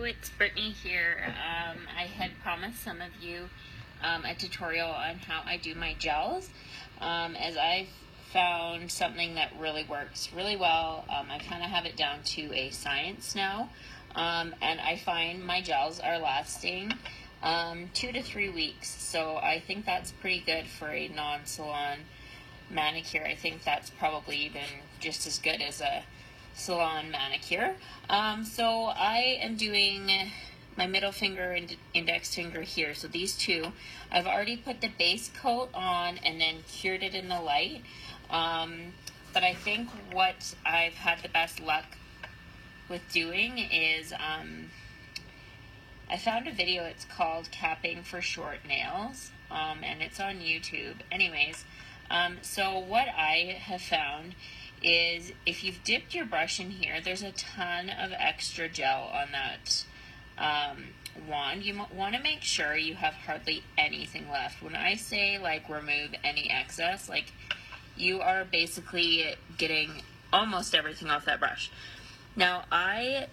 it's Brittany here. I had promised some of you a tutorial on how I do my gels, as I've found something that really works really well. I kind of have it down to a science now, and I find my gels are lasting 2 to 3 weeks, so I think that's pretty good for a non-salon manicure. I think that's probably even just as good as a salon manicure. So I am doing my middle finger and index finger here. So these two, I've already put the base coat on and then cured it in the light. But I think what I've had the best luck with doing is I found a video, it's called Capping for Short Nails, and it's on YouTube. Anyways, so what I have found is if you've dipped your brush in here, there's a ton of extra gel on that wand. You want to make sure you have hardly anything left. When I say like remove any excess, like you are basically getting almost everything off that brush. Now I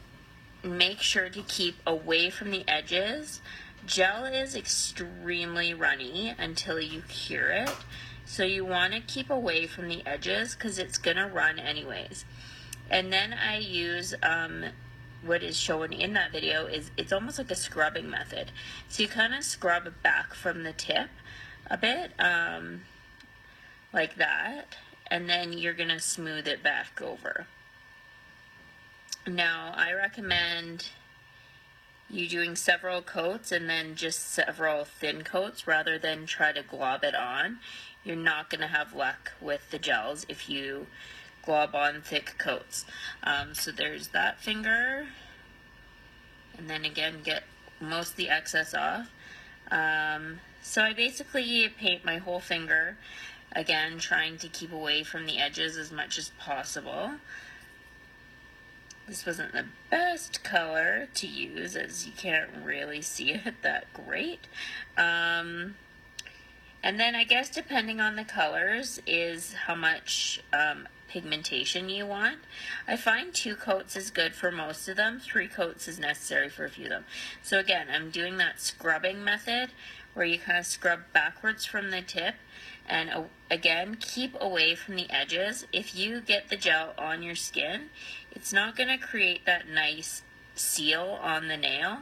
make sure to keep away from the edges. Gel is extremely runny until you cure it. So you want to keep away from the edges because it's going to run anyways. And then I use what is shown in that video is it's almost like a scrubbing method. So you kind of scrub back from the tip a bit, like that, and then you're going to smooth it back over. Now I recommend you doing several coats and then just several thin coats rather than try to glob it on. You're not going to have luck with the gels if you glob on thick coats. So there's that finger, and then again get most of the excess off. So I basically paint my whole finger, again trying to keep away from the edges as much as possible. This wasn't the best color to use as you can't really see it that great. And then I guess depending on the colors is how much pigmentation you want. I find 2 coats is good for most of them. 3 coats is necessary for a few of them. So again, I'm doing that scrubbing method where you kind of scrub backwards from the tip. And again, keep away from the edges. If you get the gel on your skin, it's not going to create that nice seal on the nail.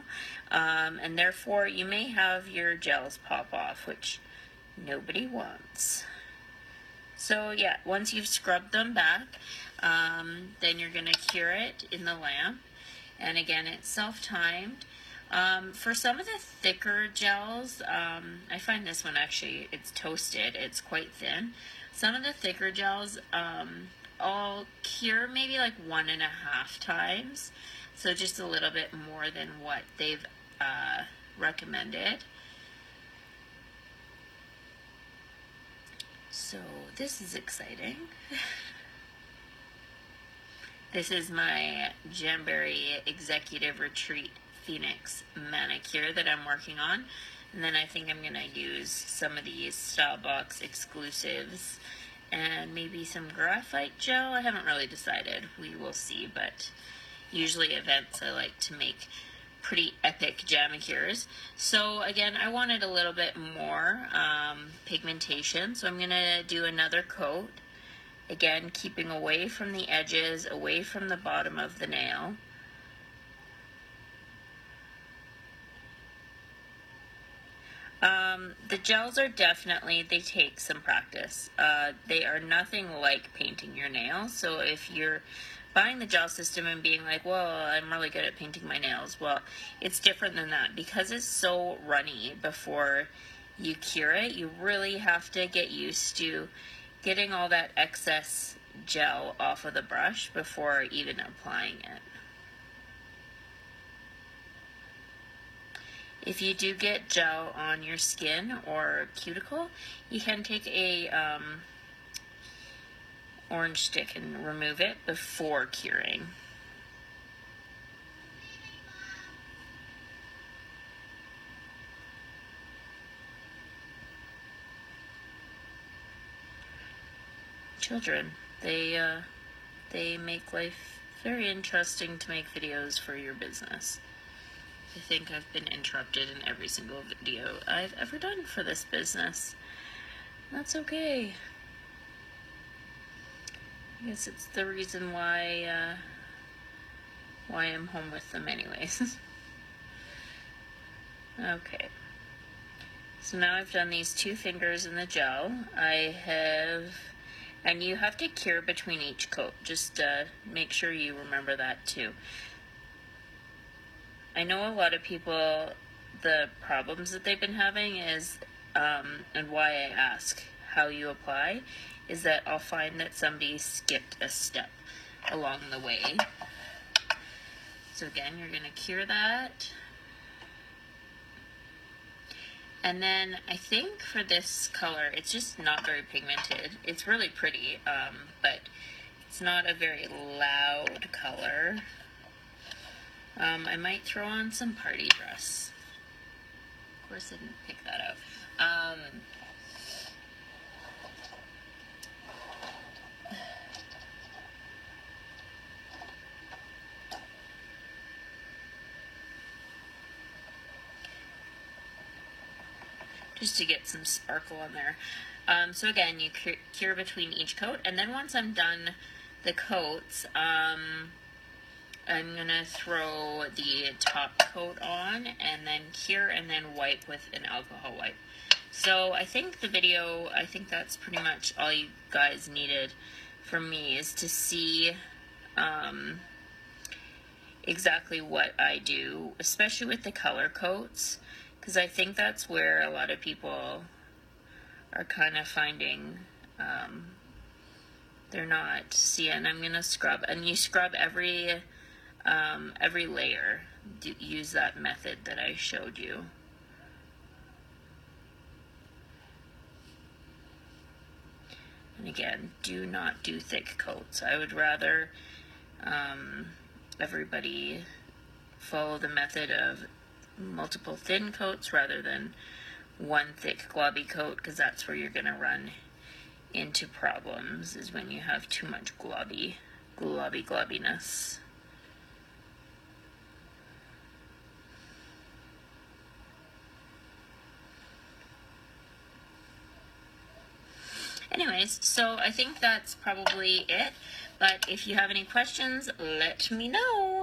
And therefore, you may have your gels pop off, which nobody wants. So yeah, once you've scrubbed them back, then you're going to cure it in the lamp. And again, it's self-timed. For some of the thicker gels, I find this one actually, it's toasted, it's quite thin. Some of the thicker gels, I'll cure maybe like 1.5 times. So just a little bit more than what they've recommended. So this is exciting. This is my Jamberry Executive Retreat Phoenix manicure that I'm working on. And then I think I'm going to use some of these Style Box exclusives and maybe some graphite gel. I haven't really decided. We will see, but usually events I like to make pretty epic jamacures. So again, I wanted a little bit more pigmentation, so I'm going to do another coat. Again, keeping away from the edges, away from the bottom of the nail. The gels are definitely, they take some practice. They are nothing like painting your nails, so if you're buying the gel system and being like, well, I'm really good at painting my nails, well, it's different than that. Because it's so runny before you cure it, you really have to get used to getting all that excess gel off of the brush before even applying it. If you do get gel on your skin or cuticle, you can take a orange stick and remove it before curing. Children, they make life very interesting to make videos for your business. I think I've been interrupted in every single video I've ever done for this business. That's okay. I guess it's the reason why I'm home with them anyways. Okay. So now I've done these 2 fingers in the gel. And you have to cure between each coat. Just make sure you remember that too. I know a lot of people, the problems that they've been having is, and why I ask how you apply, is that I'll find that somebody skipped a step along the way. So again, you're going to cure that. And then I think for this color, it's just not very pigmented. It's really pretty, but it's not a very loud color. I might throw on some party dress. Of course I didn't pick that out. Just to get some sparkle on there. So again, you cure between each coat, and then once I'm done the coats, I'm gonna throw the top coat on, and then cure, and then wipe with an alcohol wipe. So I think that's pretty much all you guys needed from me, is to see exactly what I do, especially with the color coats. Because I think that's where a lot of people are kind of finding they're not. See, and I'm going to scrub. And you scrub every layer. Use that method that I showed you. And again, do not do thick coats. I would rather everybody follow the method of multiple thin coats rather than one thick globby coat, because that's where you're going to run into problems, is when you have too much globbiness. Anyways, so I think that's probably it, but if you have any questions, let me know.